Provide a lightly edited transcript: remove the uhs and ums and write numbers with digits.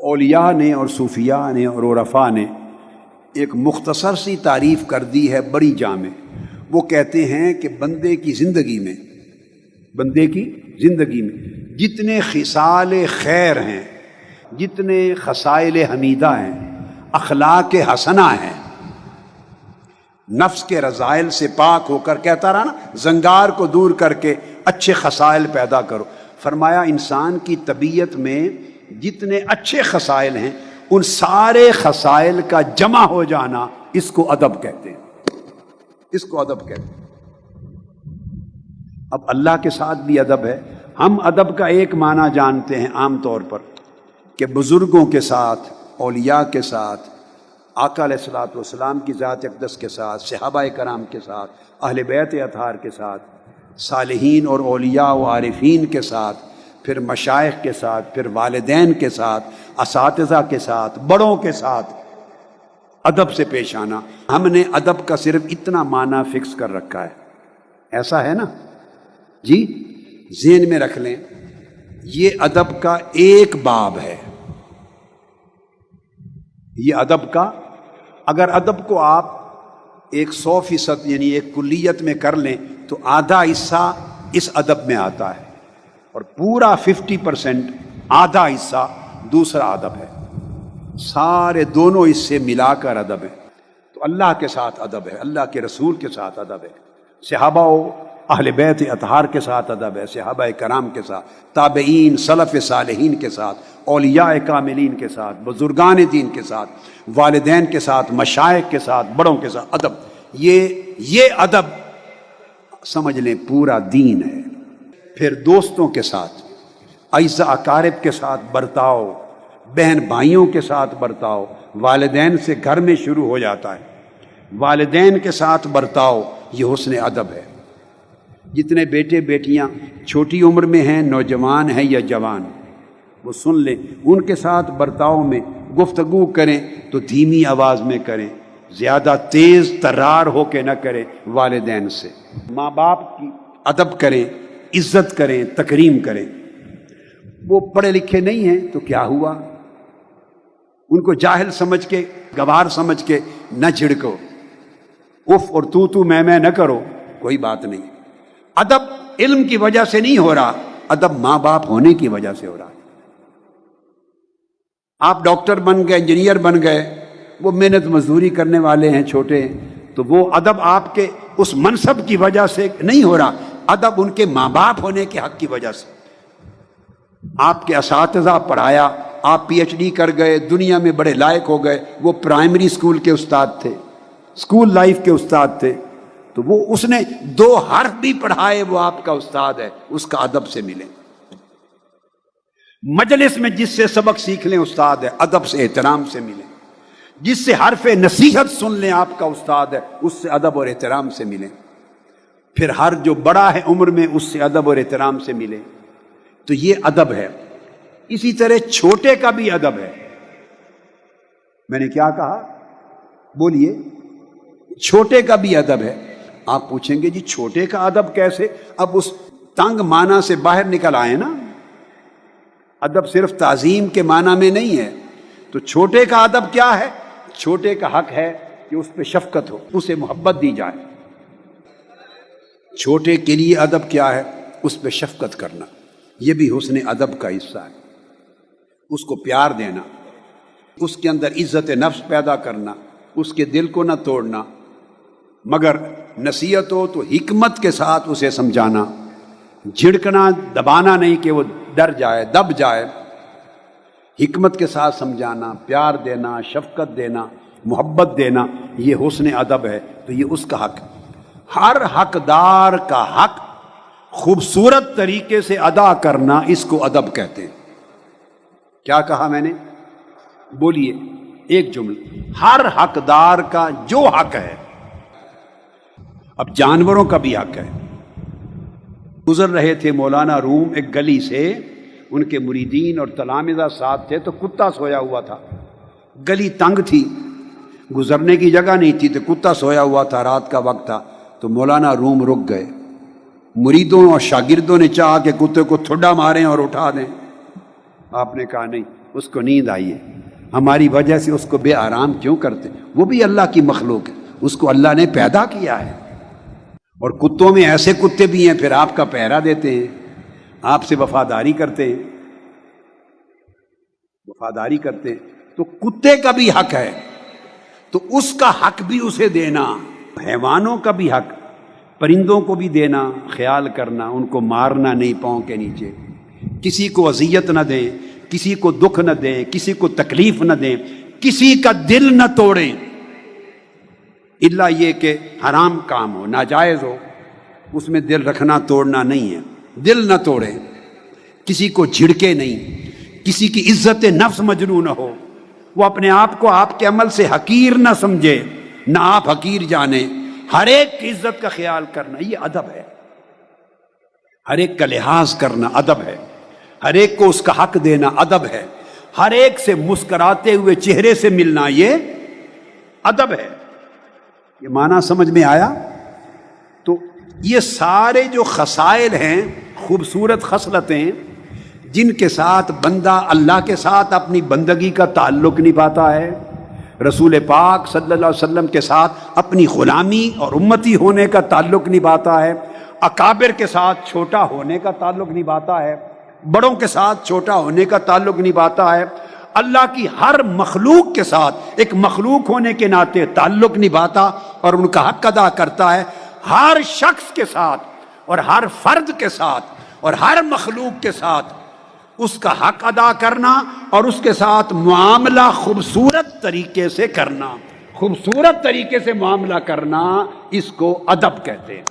اولیاء نے اور صوفیاء نے اور عرفاء نے ایک مختصر سی تعریف کر دی ہے بڑی جامع۔ وہ کہتے ہیں کہ بندے کی زندگی میں جتنے خصال خیر ہیں، جتنے خصائل حمیدہ ہیں، اخلاق حسنہ ہیں، نفس کے رذائل سے پاک ہو کر، کہتا رہا نا، زنگار کو دور کر کے اچھے خصائل پیدا کرو۔ فرمایا انسان کی طبیعت میں جتنے اچھے خصائل ہیں، ان سارے خصائل کا جمع ہو جانا، اس کو ادب کہتے ہیں، اس کو ادب کہتے ہیں۔ اب اللہ کے ساتھ بھی ادب ہے۔ ہم ادب کا ایک معنی جانتے ہیں عام طور پر کہ بزرگوں کے ساتھ، اولیاء کے ساتھ، آقا علیہ الصلوۃ والسلام کی ذات اقدس کے ساتھ، صحابہ کرام کے ساتھ، اہل بیت اطہار کے ساتھ، صالحین اور اولیاء و عارفین کے ساتھ، پھر مشائخ کے ساتھ، پھر والدین کے ساتھ، اساتذہ کے ساتھ، بڑوں کے ساتھ ادب سے پیش آنا۔ ہم نے ادب کا صرف اتنا معنی فکس کر رکھا ہے، ایسا ہے نا جی؟ ذہن میں رکھ لیں، یہ ادب کا ایک باب ہے، یہ ادب کا، اگر ادب کو آپ 100% یعنی ایک کلیت میں کر لیں تو آدھا حصہ اس ادب میں آتا ہے، اور پورا 50% آدھا حصہ دوسرا ادب ہے، سارے دونوں اس سے ملا کر ادب ہے۔ تو اللہ کے ساتھ ادب ہے، اللہ کے رسول کے ساتھ ادب ہے، صحابہ و اہل بیت اطہار کے ساتھ ادب ہے، صحابہ کرام کے ساتھ، تابعین، سلف صالحین کے ساتھ، اولیاء کاملین کے ساتھ، بزرگان دین کے ساتھ، والدین کے ساتھ، مشائخ کے ساتھ، بڑوں کے ساتھ ادب۔ یہ ادب سمجھ لیں پورا دین ہے۔ پھر دوستوں کے ساتھ، اعزاء اقارب کے ساتھ برتاؤ، بہن بھائیوں کے ساتھ برتاؤ، والدین سے گھر میں شروع ہو جاتا ہے، والدین کے ساتھ برتاؤ، یہ حسن ادب ہے۔ جتنے بیٹے بیٹیاں چھوٹی عمر میں ہیں، نوجوان ہیں یا جوان، وہ سن لیں، ان کے ساتھ برتاؤ میں گفتگو کریں تو دھیمی آواز میں کریں، زیادہ تیز ترار ہو کے نہ کریں۔ والدین سے، ماں باپ کی ادب کریں، عزت کریں، تکریم کریں۔ وہ پڑھے لکھے نہیں ہیں تو کیا ہوا، ان کو جاہل سمجھ کے، گوار سمجھ کے نہ جھڑکو، اف اور تو میں نہ کرو، کوئی بات نہیں۔ ادب علم کی وجہ سے نہیں ہو رہا، ادب ماں باپ ہونے کی وجہ سے ہو رہا۔ آپ ڈاکٹر بن گئے، انجینئر بن گئے، وہ محنت مزدوری کرنے والے ہیں چھوٹے، تو وہ ادب آپ کے اس منصب کی وجہ سے نہیں ہو رہا، ادب ان کے ماں باپ ہونے کے حق کی وجہ سے۔ آپ کے اساتذہ پڑھایا، آپ پی ایچ ڈی کر گئے، دنیا میں بڑے لائق ہو گئے، وہ پرائمری اسکول کے استاد تھے، اسکول لائف کے استاد تھے، تو وہ اس نے 2 حرف بھی پڑھائے، وہ آپ کا استاد ہے، اس کا ادب سے ملیں۔ مجلس میں جس سے سبق سیکھ لیں استاد ہے، ادب سے احترام سے ملیں۔ جس سے حرف نصیحت سن لیں آپ کا استاد ہے، اس سے ادب اور احترام سے ملیں۔ پھر ہر جو بڑا ہے عمر میں، اس سے ادب اور احترام سے ملیں۔ تو یہ ادب ہے۔ اسی طرح چھوٹے کا بھی ادب ہے۔ میں نے کیا کہا؟ بولیے۔ چھوٹے کا بھی ادب ہے۔ آپ پوچھیں گے جی چھوٹے کا ادب کیسے؟ اب اس تنگ معنی سے باہر نکل آئے نا، ادب صرف تعظیم کے معنی میں نہیں ہے۔ تو چھوٹے کا ادب کیا ہے؟ چھوٹے کا حق ہے کہ اس پہ شفقت ہو، اسے محبت دی جائے۔ چھوٹے کے لیے ادب کیا ہے؟ اس پہ شفقت کرنا، یہ بھی حسن ادب کا حصہ ہے۔ اس کو پیار دینا، اس کے اندر عزت نفس پیدا کرنا، اس کے دل کو نہ توڑنا، مگر نصیحت ہو تو حکمت کے ساتھ اسے سمجھانا، جھڑکنا دبانا نہیں کہ وہ ڈر جائے، دب جائے۔ حکمت کے ساتھ سمجھانا، پیار دینا، شفقت دینا، محبت دینا، یہ حسن ادب ہے۔ تو یہ اس کا حق، ہر حقدار کا حق خوبصورت طریقے سے ادا کرنا، اس کو ادب کہتے ہیں۔ کیا کہا میں نے؟ بولیے ایک جملہ، ہر حقدار کا جو حق ہے۔ اب جانوروں کا بھی حق ہے۔ گزر رہے تھے مولانا روم ایک گلی سے، ان کے مریدین اور تلامذہ ساتھ تھے، تو کتا سویا ہوا تھا۔ گلی تنگ تھی، گزرنے کی جگہ نہیں تھی، تو کتا سویا ہوا تھا، رات کا وقت تھا، تو مولانا روم رک گئے۔ مریدوں اور شاگردوں نے چاہا کہ کتے کو ٹھڈا ماریں اور اٹھا دیں، آپ نے کہا نہیں، اس کو نیند آئی ہے، ہماری وجہ سے اس کو بے آرام کیوں کرتے؟ وہ بھی اللہ کی مخلوق ہے، اس کو اللہ نے پیدا کیا ہے۔ اور کتوں میں ایسے کتے بھی ہیں پھر آپ کا پہرا دیتے ہیں، آپ سے وفاداری کرتے ہیں، وفاداری کرتے ہیں۔ تو کتے کا بھی حق ہے، تو اس کا حق بھی اسے دینا، حیوانوں کا بھی حق، پرندوں کو بھی دینا، خیال کرنا، ان کو مارنا نہیں پاؤں کے نیچے، کسی کو اذیت نہ دیں، کسی کو دکھ نہ دیں، کسی کو تکلیف نہ دیں، کسی کا دل نہ توڑیں، الا یہ کہ حرام کام ہو، ناجائز ہو، اس میں دل رکھنا توڑنا نہیں ہے، دل نہ توڑیں، کسی کو جھڑکے نہیں، کسی کی عزت نفس مجروح نہ ہو، وہ اپنے آپ کو آپ کے عمل سے حقیر نہ سمجھے، نہ آپ حقیر جانیں، ہر ایک کی عزت کا خیال کرنا یہ ادب ہے، ہر ایک کا لحاظ کرنا ادب ہے، ہر ایک کو اس کا حق دینا ادب ہے، ہر ایک سے مسکراتے ہوئے چہرے سے ملنا یہ ادب ہے۔ یہ معنی سمجھ میں آیا؟ تو یہ سارے جو خصائل ہیں، خوبصورت خصلتیں جن کے ساتھ بندہ اللہ کے ساتھ اپنی بندگی کا تعلق نبھاتا ہے، رسول پاک صلی اللہ علیہ وسلم کے ساتھ اپنی غلامی اور امتی ہونے کا تعلق نبھاتا ہے، اکابر کے ساتھ چھوٹا ہونے کا تعلق نبھاتا ہے، بڑوں کے ساتھ چھوٹا ہونے کا تعلق نبھاتا ہے، اللہ کی ہر مخلوق کے ساتھ ایک مخلوق ہونے کے ناطے تعلق نبھاتا اور ان کا حق ادا کرتا ہے، ہر شخص کے ساتھ اور ہر فرد کے ساتھ اور ہر مخلوق کے ساتھ اس کا حق ادا کرنا اور اس کے ساتھ معاملہ خوبصورت طریقے سے کرنا، خوبصورت طریقے سے معاملہ کرنا، اس کو ادب کہتے ہیں۔